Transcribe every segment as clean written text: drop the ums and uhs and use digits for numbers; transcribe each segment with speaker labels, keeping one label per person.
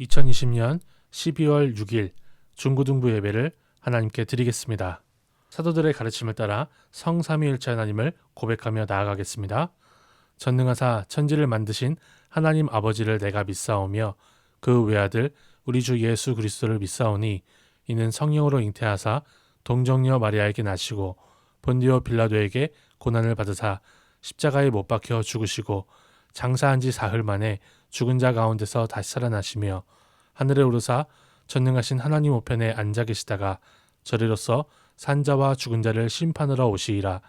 Speaker 1: 2020년 12월 6일 중고등부 예배를 하나님께 드리겠습니다. 사도들의 가르침을 따라 성삼위일체 하나님을 고백하며 나아가겠습니다. 전능하사 천지를 만드신 하나님 아버지를 내가 믿사오며 그 외아들 우리 주 예수 그리스도를 믿사오니 이는 성령으로 잉태하사 동정녀 마리아에게 나시고 본디오 빌라도에게 고난을 받으사 십자가에 못 박혀 죽으시고 장사한 지 사흘 만에 죽은 자 가운데서 다시 살아나시며 하늘에 오르사 전능하신 하나님 우편에 앉아 계시다가 저리로서 산자와 죽은 자를 심판하러 오시리라.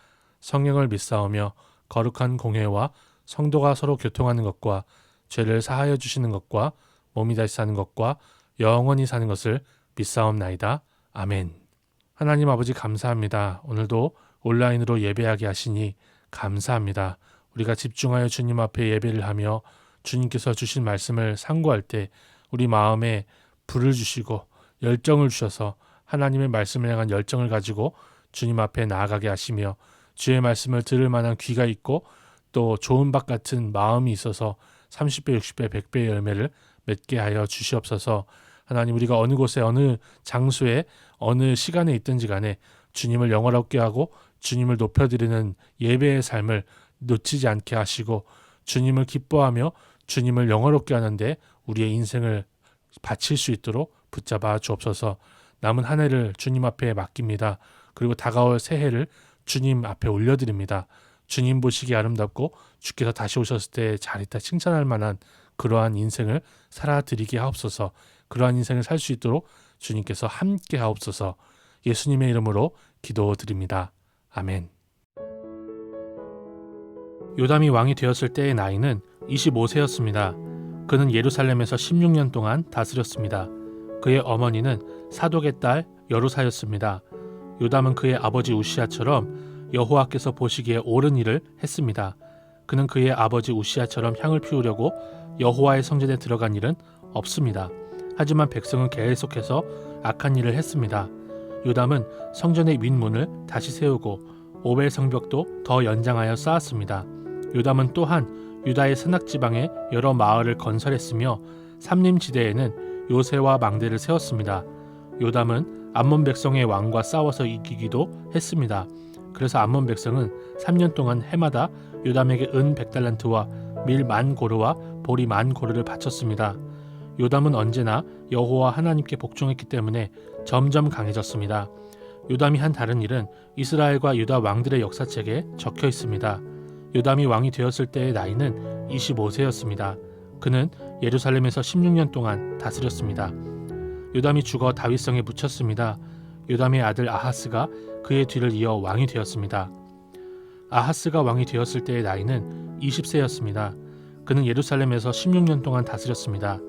Speaker 1: 성령을 믿사오며 거룩한 공회와 성도가 서로 교통하는 것과 죄를 사하여 주시는 것과 몸이 다시 사는 것과 영원히 사는 것을 믿사옵나이다. 아멘. 하나님 아버지 감사합니다. 오늘도 온라인으로 예배하게 하시니 감사합니다. 우리가 집중하여 주님 앞에 예배를 하며 주님께서 주신 말씀을 상고할 때 우리 마음에 불을 주시고 열정을 주셔서 하나님의 말씀을 향한 열정을 가지고 주님 앞에 나아가게 하시며 주의 말씀을 들을 만한 귀가 있고 또 좋은 밭 같은 마음이 있어서 30배, 60배, 100배의 열매를 맺게 하여 주시옵소서. 하나님, 우리가 어느 곳에 어느 장소에 어느 시간에 있든지 간에 주님을 영화롭게 하고 주님을 높여드리는 예배의 삶을 놓치지 않게 하시고 주님을 기뻐하며 주님을 영화롭게 하는데 우리의 인생을 바칠 수 있도록 붙잡아 주옵소서. 남은 한 해를 주님 앞에 맡깁니다. 그리고 다가올 새해를 주님 앞에 올려드립니다. 주님 보시기에 아름답고 주께서 다시 오셨을 때 잘했다 칭찬할 만한 그러한 인생을 살아드리게 하옵소서. 그러한 인생을 살 수 있도록 주님께서 함께 하옵소서. 예수님의 이름으로 기도드립니다. 아멘. 요담이 왕이 되었을 때의 나이는 25세였습니다. 그는 예루살렘에서 16년 동안 다스렸습니다. 그의 어머니는 사독의 딸 여루사였습니다. 요담은 그의 아버지 우시아처럼 여호와께서 보시기에 옳은 일을 했습니다. 그는 그의 아버지 우시아처럼 향을 피우려고 여호와의 성전에 들어간 일은 없습니다. 하지만 백성은 계속해서 악한 일을 했습니다. 요담은 성전의 윗문을 다시 세우고 오벨 성벽도 더 연장하여 쌓았습니다. 요담은 또한 유다의 산악지방에 여러 마을을 건설했으며 삼림지대에는 요새와 망대를 세웠습니다. 요담은 암몬 백성의 왕과 싸워서 이기기도 했습니다. 그래서 암몬 백성은 3년 동안 해마다 요담에게 은 100달란트와 밀 10,000고르와 보리 10,000고르를 바쳤습니다. 요담은 언제나 여호와 하나님께 복종했기 때문에 점점 강해졌습니다. 요담이 한 다른 일은 이스라엘과 유다 왕들의 역사책에 적혀 있습니다. 요담이 왕이 되었을 때의 나이는 25세였습니다. 그는 예루살렘에서 16년 동안 다스렸습니다. 요담이 죽어 다윗성에 묻혔습니다. 요담의 아들 아하스가 그의 뒤를 이어 왕이 되었습니다. 아하스가 왕이 되었을 때의 나이는 20세였습니다. 그는 예루살렘에서 16년 동안 다스렸습니다.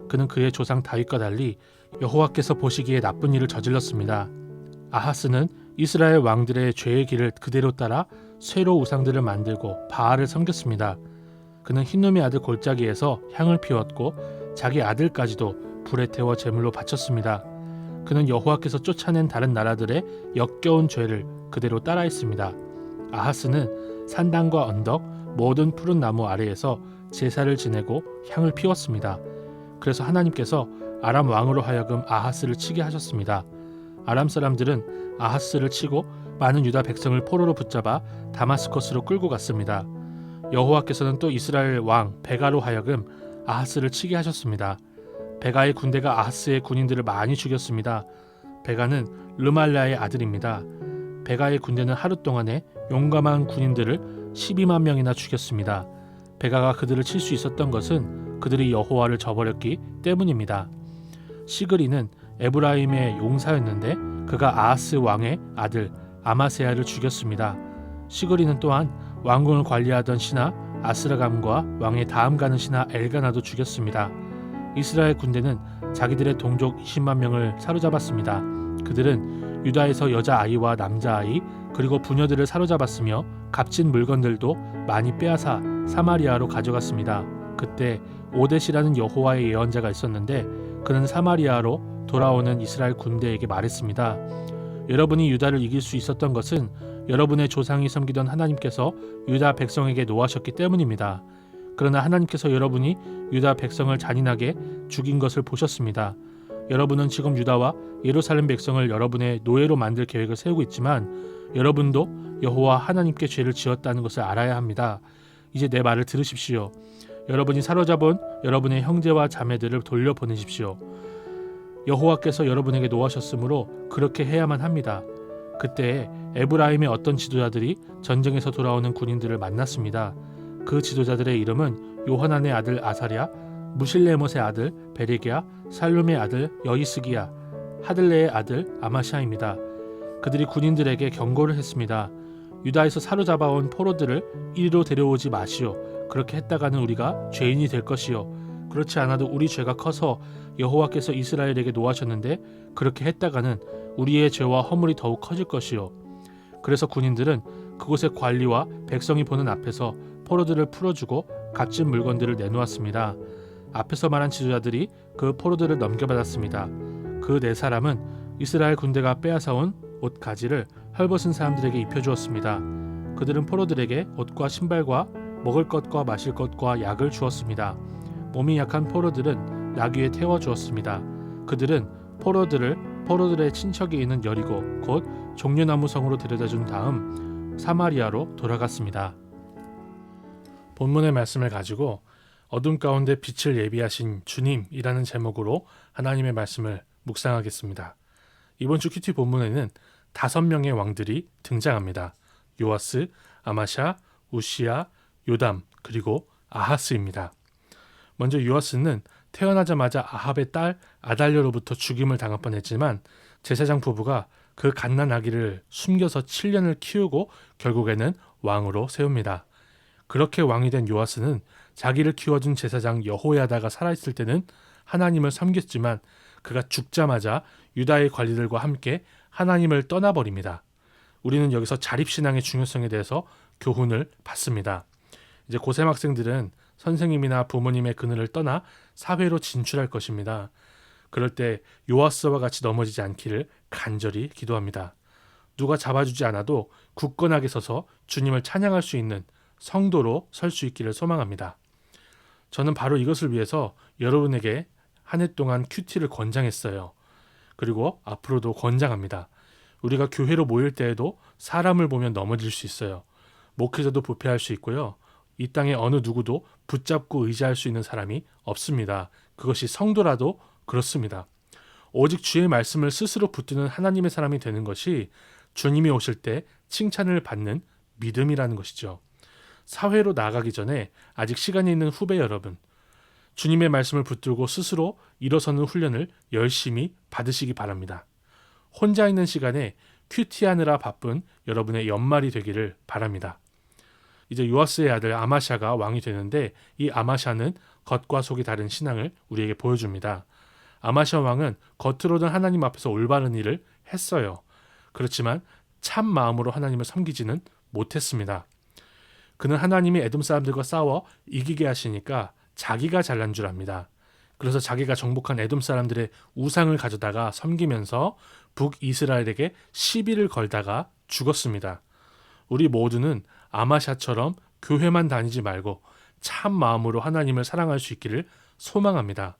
Speaker 1: 그는 그의 조상 다윗과 달리 여호와께서 보시기에 나쁜 일을 저질렀습니다. 아하스는 이스라엘 왕들의 죄의 길을 그대로 따라 쇠로 우상들을 만들고 바알을 섬겼습니다. 그는 흰놈의 아들 골짜기에서 향을 피웠고 자기 아들까지도 불에 태워 제물로 바쳤습니다. 그는 여호와께서 쫓아낸 다른 나라들의 역겨운 죄를 그대로 따라했습니다. 아하스는 산당과 언덕, 모든 푸른 나무 아래에서 제사를 지내고 향을 피웠습니다. 그래서 하나님께서 아람 왕으로 하여금 아하스를 치게 하셨습니다. 아람 사람들은 아하스를 치고 많은 유다 백성을 포로로 붙잡아 다마스커스로 끌고 갔습니다. 여호와께서는 또 이스라엘 왕 베가로 하여금 아하스를 치게 하셨습니다. 베가의 군대가 아하스의 군인들을 많이 죽였습니다. 베가는 르말라의 아들입니다. 베가의 군대는 하루 동안에 용감한 군인들을 12만 명이나 죽였습니다. 베가가 그들을 칠 수 있었던 것은 그들이 여호와를 저버렸기 때문입니다. 시그리는 에브라임의 용사였는데 그가 아하스 왕의 아들 아마세야를 죽였습니다. 시그리는 또한 왕궁을 관리하던 신하 아스라감과 왕의 다음 가는 신하 엘가나도 죽였습니다. 이스라엘 군대는 자기들의 동족 20만 명을 사로잡았습니다. 그들은 유다에서 여자아이와 남자아이 그리고 부녀들을 사로잡았으며 값진 물건들도 많이 빼앗아 사마리아로 가져갔습니다. 그때 오뎃이라는 여호와의 예언자가 있었는데 그는 사마리아로 돌아오는 이스라엘 군대에게 말했습니다. 여러분이 유다를 이길 수 있었던 것은 여러분의 조상이 섬기던 하나님께서 유다 백성에게 노하셨기 때문입니다. 그러나 하나님께서 여러분이 유다 백성을 잔인하게 죽인 것을 보셨습니다. 여러분은 지금 유다와 예루살렘 백성을 여러분의 노예로 만들 계획을 세우고 있지만 여러분도 여호와 하나님께 죄를 지었다는 것을 알아야 합니다. 이제 내 말을 들으십시오. 여러분이 사로잡은 여러분의 형제와 자매들을 돌려보내십시오. 여호와께서 여러분에게 노하셨으므로 그렇게 해야만 합니다. 그때 에브라임의 어떤 지도자들이 전쟁에서 돌아오는 군인들을 만났습니다. 그 지도자들의 이름은 요하난의 아들 아사랴, 무실레못의 아들 베레기야, 살룸의 아들 여이스기야, 하들레의 아들 아마샤입니다. 그들이 군인들에게 경고를 했습니다. 유다에서 사로잡아온 포로들을 이리로 데려오지 마시오. 그렇게 했다가는 우리가 죄인이 될 것이요. 그렇지 않아도 우리 죄가 커서 여호와께서 이스라엘에게 노하셨는데 그렇게 했다가는 우리의 죄와 허물이 더욱 커질 것이요. 그래서 군인들은 그곳의 관리와 백성이 보는 앞에서 포로들을 풀어주고 값진 물건들을 내놓았습니다. 앞에서 말한 지도자들이 그 포로들을 넘겨받았습니다. 그 네 사람은 이스라엘 군대가 빼앗아온 옷 가지를 헐벗은 사람들에게 입혀주었습니다. 그들은 포로들에게 옷과 신발과 먹을 것과 마실 것과 약을 주었습니다. 몸이 약한 포로들은 나귀에 태워주었습니다. 그들은 포로들의 친척이 있는 여리고 곧 종려나무 성으로 데려다준 다음 사마리아로 돌아갔습니다. 본문의 말씀을 가지고 어둠 가운데 빛을 예비하신 주님이라는 제목으로 하나님의 말씀을 묵상하겠습니다. 이번 주 큐티 본문에는 5명의 왕들이 등장합니다. 요아스, 아마샤, 우시야, 요담, 그리고 아하스입니다. 먼저 요아스는 태어나자마자 아합의 딸 아달랴로부터 죽임을 당할 뻔했지만 제사장 부부가 그 갓난 아기를 숨겨서 7년을 키우고 결국에는 왕으로 세웁니다. 그렇게 왕이 된 요아스는 자기를 키워준 제사장 여호야다가 살아있을 때는 하나님을 섬겼지만 그가 죽자마자 유다의 관리들과 함께 하나님을 떠나버립니다. 우리는 여기서 자립신앙의 중요성에 대해서 교훈을 받습니다. 이제 고3 학생들은 선생님이나 부모님의 그늘을 떠나 사회로 진출할 것입니다. 그럴 때 요아스와 같이 넘어지지 않기를 간절히 기도합니다. 누가 잡아주지 않아도 굳건하게 서서 주님을 찬양할 수 있는 성도로 설 수 있기를 소망합니다. 저는 바로 이것을 위해서 여러분에게 한 해 동안 큐티를 권장했어요. 그리고 앞으로도 권장합니다. 우리가 교회로 모일 때에도 사람을 보면 넘어질 수 있어요. 목회자도 부패할 수 있고요. 이 땅에 어느 누구도 붙잡고 의지할 수 있는 사람이 없습니다. 그것이 성도라도 그렇습니다. 오직 주의 말씀을 스스로 붙드는 하나님의 사람이 되는 것이 주님이 오실 때 칭찬을 받는 믿음이라는 것이죠. 사회로 나가기 전에 아직 시간이 있는 후배 여러분, 주님의 말씀을 붙들고 스스로 일어서는 훈련을 열심히 받으시기 바랍니다. 혼자 있는 시간에 큐티하느라 바쁜 여러분의 연말이 되기를 바랍니다. 이제 요아스의 아들 아마샤가 왕이 되는데 이 아마샤는 겉과 속이 다른 신앙을 우리에게 보여줍니다. 아마샤 왕은 겉으로는 하나님 앞에서 올바른 일을 했어요. 그렇지만 참 마음으로 하나님을 섬기지는 못했습니다. 그는 하나님이 에돔 사람들과 싸워 이기게 하시니까 자기가 잘난 줄 압니다. 그래서 자기가 정복한 에돔 사람들의 우상을 가져다가 섬기면서 북이스라엘에게 시비를 걸다가 죽었습니다. 우리 모두는 아마샤처럼 교회만 다니지 말고 참 마음으로 하나님을 사랑할 수 있기를 소망합니다.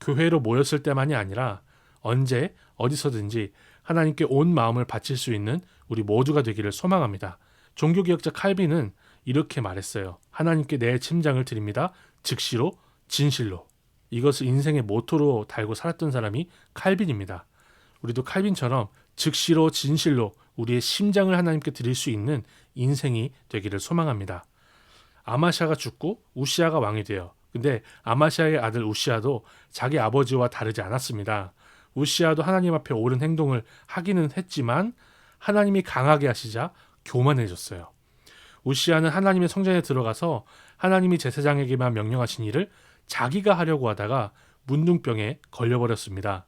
Speaker 1: 교회로 모였을 때만이 아니라 언제 어디서든지 하나님께 온 마음을 바칠 수 있는 우리 모두가 되기를 소망합니다. 종교개혁자 칼빈은 이렇게 말했어요. 하나님께 내 심장을 드립니다. 즉시로 진실로. 이것을 인생의 모토로 달고 살았던 사람이 칼빈입니다. 우리도 칼빈처럼 즉시로 진실로 우리의 심장을 하나님께 드릴 수 있는 인생이 되기를 소망합니다. 아마샤가 죽고 우시야가 왕이 돼요. 근데 아마샤의 아들 우시야도 자기 아버지와 다르지 않았습니다. 우시야도 하나님 앞에 옳은 행동을 하기는 했지만 하나님이 강하게 하시자 교만해졌어요. 우시야는 하나님의 성전에 들어가서 하나님이 제사장에게만 명령하신 일을 자기가 하려고 하다가 문둥병에 걸려버렸습니다.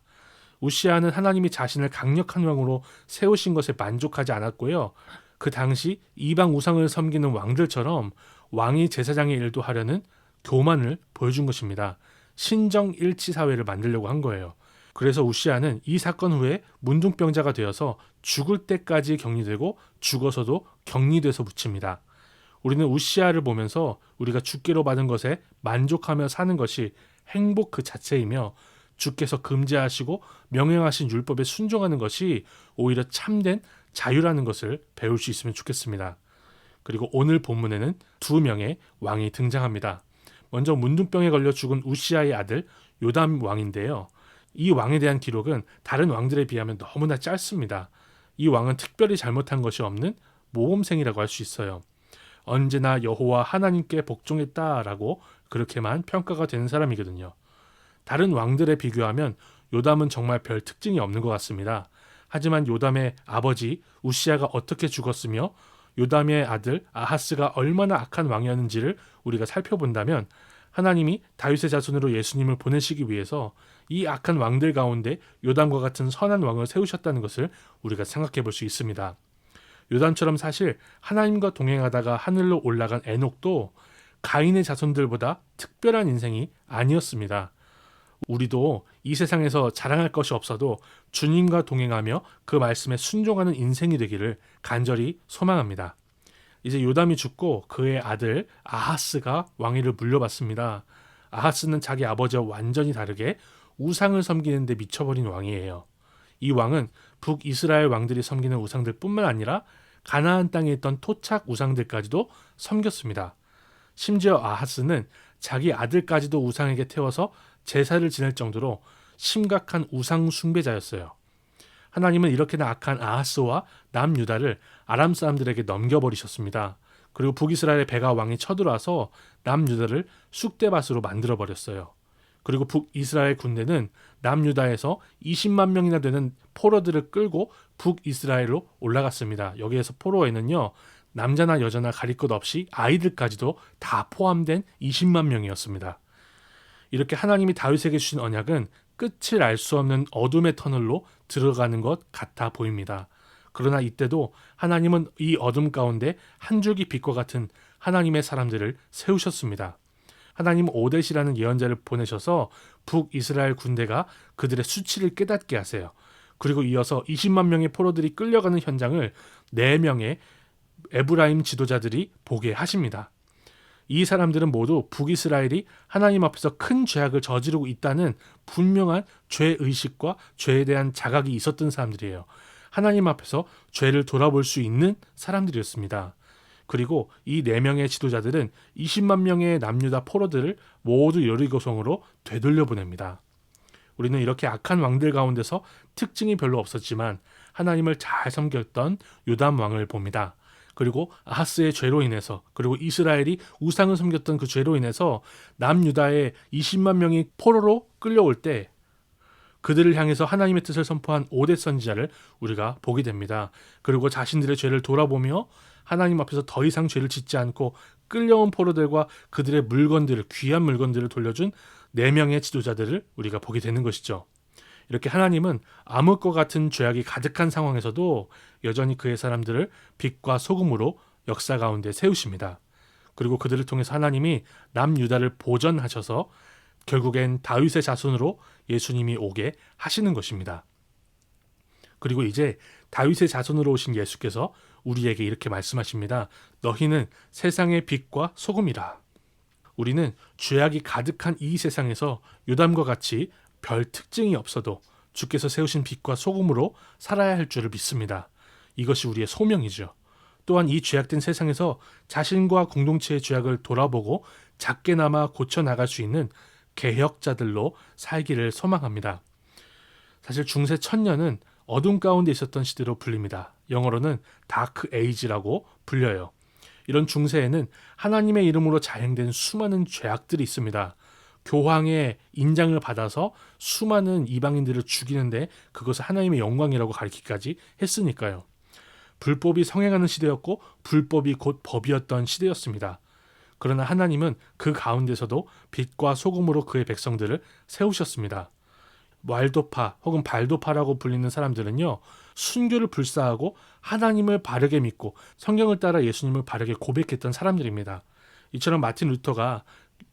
Speaker 1: 우시야는 하나님이 자신을 강력한 왕으로 세우신 것에 만족하지 않았고요. 그 당시 이방 우상을 섬기는 왕들처럼 왕이 제사장의 일도 하려는 교만을 보여준 것입니다. 신정일치 사회를 만들려고 한 거예요. 그래서 우시야는 이 사건 후에 문둥병자가 되어서 죽을 때까지 격리되고 죽어서도 격리돼서 묻힙니다. 우리는 우시아를 보면서 우리가 주께로 받은 것에 만족하며 사는 것이 행복 그 자체이며 주께서 금지하시고 명령하신 율법에 순종하는 것이 오히려 참된 자유라는 것을 배울 수 있으면 좋겠습니다. 그리고 오늘 본문에는 두 명의 왕이 등장합니다. 먼저 문둥병에 걸려 죽은 우시아의 아들 요담 왕인데요. 이 왕에 대한 기록은 다른 왕들에 비하면 너무나 짧습니다. 이 왕은 특별히 잘못한 것이 없는 모범생이라고 할 수 있어요. 언제나 여호와 하나님께 복종했다라고 그렇게만 평가가 되는 사람이거든요. 다른 왕들에 비교하면 요담은 정말 별 특징이 없는 것 같습니다. 하지만 요담의 아버지 우시아가 어떻게 죽었으며 요담의 아들 아하스가 얼마나 악한 왕이었는지를 우리가 살펴본다면 하나님이 다윗의 자손으로 예수님을 보내시기 위해서 이 악한 왕들 가운데 요담과 같은 선한 왕을 세우셨다는 것을 우리가 생각해 볼 수 있습니다. 요담처럼 사실 하나님과 동행하다가 하늘로 올라간 에녹도 가인의 자손들보다 특별한 인생이 아니었습니다. 우리도 이 세상에서 자랑할 것이 없어도 주님과 동행하며 그 말씀에 순종하는 인생이 되기를 간절히 소망합니다. 이제 요담이 죽고 그의 아들 아하스가 왕위를 물려받습니다. 아하스는 자기 아버지와 완전히 다르게 우상을 섬기는 데 미쳐버린 왕이에요. 이 왕은 북이스라엘 왕들이 섬기는 우상들 뿐만 아니라 가나안 땅에 있던 토착 우상들까지도 섬겼습니다. 심지어 아하스는 자기 아들까지도 우상에게 태워서 제사를 지낼 정도로 심각한 우상 숭배자였어요. 하나님은 이렇게나 악한 아하스와 남유다를 아람 사람들에게 넘겨버리셨습니다. 그리고 북이스라엘의 베가 왕이 쳐들어와서 남유다를 쑥대밭으로 만들어버렸어요. 그리고 북이스라엘 군대는 남유다에서 20만 명이나 되는 포로들을 끌고 북이스라엘로 올라갔습니다. 여기에서 포로에는요, 남자나 여자나 가릴 것 없이 아이들까지도 다 포함된 20만 명이었습니다. 이렇게 하나님이 다윗에게 주신 언약은 끝을 알 수 없는 어둠의 터널로 들어가는 것 같아 보입니다. 그러나 이때도 하나님은 이 어둠 가운데 한 줄기 빛과 같은 하나님의 사람들을 세우셨습니다. 하나님은 오뎃이라는 예언자를 보내셔서 북이스라엘 군대가 그들의 수치를 깨닫게 하세요. 그리고 이어서 20만 명의 포로들이 끌려가는 현장을 4명의 에브라임 지도자들이 보게 하십니다. 이 사람들은 모두 북이스라엘이 하나님 앞에서 큰 죄악을 저지르고 있다는 분명한 죄의식과 죄에 대한 자각이 있었던 사람들이에요. 하나님 앞에서 죄를 돌아볼 수 있는 사람들이었습니다. 그리고 이 4명의 지도자들은 20만 명의 남유다 포로들을 모두 여리고성으로 되돌려 보냅니다. 우리는 이렇게 악한 왕들 가운데서 특징이 별로 없었지만 하나님을 잘 섬겼던 요담 왕을 봅니다. 그리고 아하스의 죄로 인해서, 그리고 이스라엘이 우상을 섬겼던 그 죄로 인해서 남유다의 20만 명이 포로로 끌려올 때 그들을 향해서 하나님의 뜻을 선포한 오뎃 선지자를 우리가 보게 됩니다. 그리고 자신들의 죄를 돌아보며 하나님 앞에서 더 이상 죄를 짓지 않고 끌려온 포로들과 그들의 물건들을, 귀한 물건들을 돌려준 4명의 지도자들을 우리가 보게 되는 것이죠. 이렇게 하나님은 암흑과 같은 죄악이 가득한 상황에서도 여전히 그의 사람들을 빛과 소금으로 역사 가운데 세우십니다. 그리고 그들을 통해서 하나님이 남유다를 보전하셔서 결국엔 다윗의 자손으로 예수님이 오게 하시는 것입니다. 그리고 이제 다윗의 자손으로 오신 예수께서 우리에게 이렇게 말씀하십니다. 너희는 세상의 빛과 소금이라. 우리는 죄악이 가득한 이 세상에서 요담과 같이 별 특징이 없어도 주께서 세우신 빛과 소금으로 살아야 할 줄을 믿습니다. 이것이 우리의 소명이죠. 또한 이 죄악된 세상에서 자신과 공동체의 죄악을 돌아보고 작게나마 고쳐나갈 수 있는 개혁자들로 살기를 소망합니다. 사실 중세 천년은 어둠 가운데 있었던 시대로 불립니다. 영어로는 다크 에이지라고 불려요. 이런 중세에는 하나님의 이름으로 자행된 수많은 죄악들이 있습니다. 교황의 인장을 받아서 수많은 이방인들을 죽이는데 그것을 하나님의 영광이라고 가리키기까지 했으니까요. 불법이 성행하는 시대였고 불법이 곧 법이었던 시대였습니다. 그러나 하나님은 그 가운데서도 빛과 소금으로 그의 백성들을 세우셨습니다. 왈도파 혹은 발도파라고 불리는 사람들은요, 순교를 불사하고 하나님을 바르게 믿고 성경을 따라 예수님을 바르게 고백했던 사람들입니다. 이처럼 마틴 루터가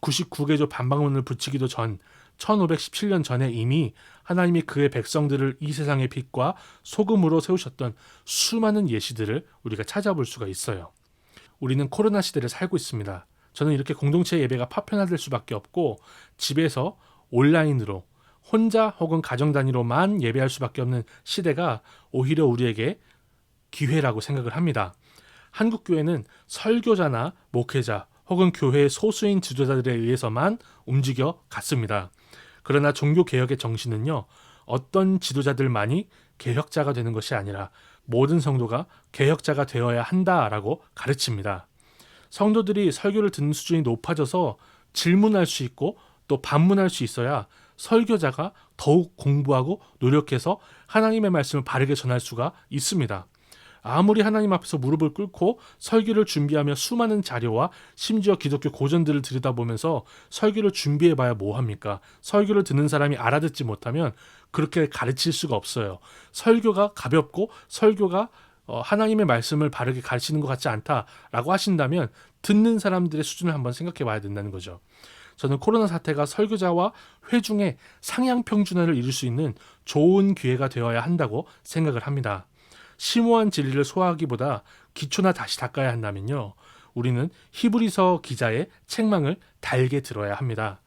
Speaker 1: 99개조 반박문을 붙이기도 전 1517년 전에 이미 하나님이 그의 백성들을 이 세상의 빛과 소금으로 세우셨던 수많은 예시들을 우리가 찾아볼 수가 있어요. 우리는 코로나 시대를 살고 있습니다. 저는 이렇게 공동체 예배가 파편화될 수밖에 없고 집에서 온라인으로 혼자 혹은 가정 단위로만 예배할 수밖에 없는 시대가 오히려 우리에게 기회라고 생각을 합니다. 한국 교회는 설교자나 목회자 혹은 교회의 소수인 지도자들에 의해서만 움직여 갔습니다. 그러나 종교개혁의 정신은요, 어떤 지도자들만이 개혁자가 되는 것이 아니라 모든 성도가 개혁자가 되어야 한다라고 가르칩니다. 성도들이 설교를 듣는 수준이 높아져서 질문할 수 있고 또 반문할 수 있어야 설교자가 더욱 공부하고 노력해서 하나님의 말씀을 바르게 전할 수가 있습니다. 아무리 하나님 앞에서 무릎을 꿇고 설교를 준비하며 수많은 자료와 심지어 기독교 고전들을 들여다보면서 설교를 준비해봐야 뭐합니까? 설교를 듣는 사람이 알아듣지 못하면 그렇게 가르칠 수가 없어요. 설교가 가볍고 설교가 하나님의 말씀을 바르게 가르치는 것 같지 않다라고 하신다면 듣는 사람들의 수준을 한번 생각해 봐야 된다는 거죠. 저는 코로나 사태가 설교자와 회중의 상향평준화를 이룰 수 있는 좋은 기회가 되어야 한다고 생각을 합니다. 심오한 진리를 소화하기보다 기초나 다시 닦아야 한다면요, 우리는 히브리서 기자의 책망을 달게 들어야 합니다.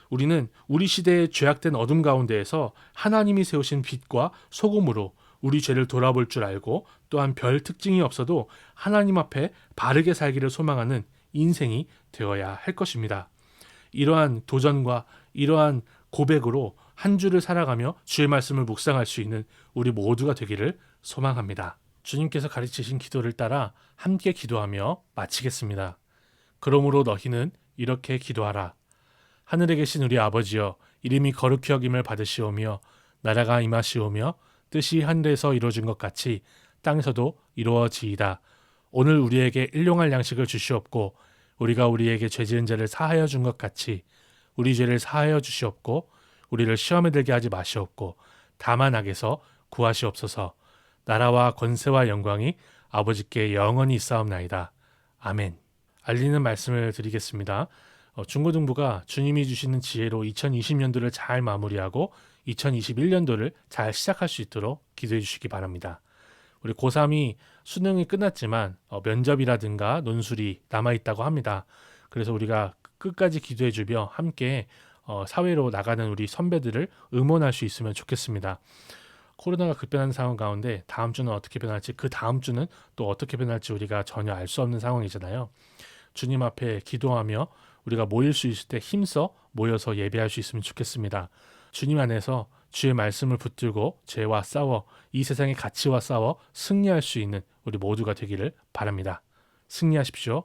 Speaker 1: 우리는 우리 시대의 죄악된 어둠 가운데에서 하나님이 세우신 빛과 소금으로 우리 죄를 돌아볼 줄 알고 또한 별 특징이 없어도 하나님 앞에 바르게 살기를 소망하는 인생이 되어야 할 것입니다. 이러한 도전과 이러한 고백으로 한 주를 살아가며 주의 말씀을 묵상할 수 있는 우리 모두가 되기를 소망합니다. 주님께서 가르치신 기도를 따라 함께 기도하며 마치겠습니다. 그러므로 너희는 이렇게 기도하라. 하늘에 계신 우리 아버지여, 이름이 거룩히 여김을 받으시오며 나라가 임하시오며 뜻이 하늘에서 이루어진 것 같이 땅에서도 이루어지이다. 오늘 우리에게 일용할 양식을 주시옵고 우리가 우리에게 죄 지은 자를 사하여 준 것 같이 우리 죄를 사하여 주시옵고 우리를 시험에 들게 하지 마시옵고 다만 악에서 구하시옵소서. 나라와 권세와 영광이 아버지께 영원히 있사옵나이다. 아멘. 알리는 말씀을 드리겠습니다. 중고등부가 주님이 주시는 지혜로 2020년도를 잘 마무리하고 2021년도를 잘 시작할 수 있도록 기도해 주시기 바랍니다. 우리 고3이 수능이 끝났지만 면접이라든가 논술이 남아있다고 합니다. 그래서 우리가 끝까지 기도해 주며 함께 사회로 나가는 우리 선배들을 응원할 수 있으면 좋겠습니다. 코로나가 급변하는 상황 가운데 다음 주는 어떻게 변할지, 그 다음 주는 또 어떻게 변할지 우리가 전혀 알 수 없는 상황이잖아요. 주님 앞에 기도하며 우리가 모일 수 있을 때 힘써 모여서 예배할 수 있으면 좋겠습니다. 주님 안에서 주의 말씀을 붙들고 죄와 싸워 이 세상의 가치와 싸워 승리할 수 있는 우리 모두가 되기를 바랍니다. 승리하십시오.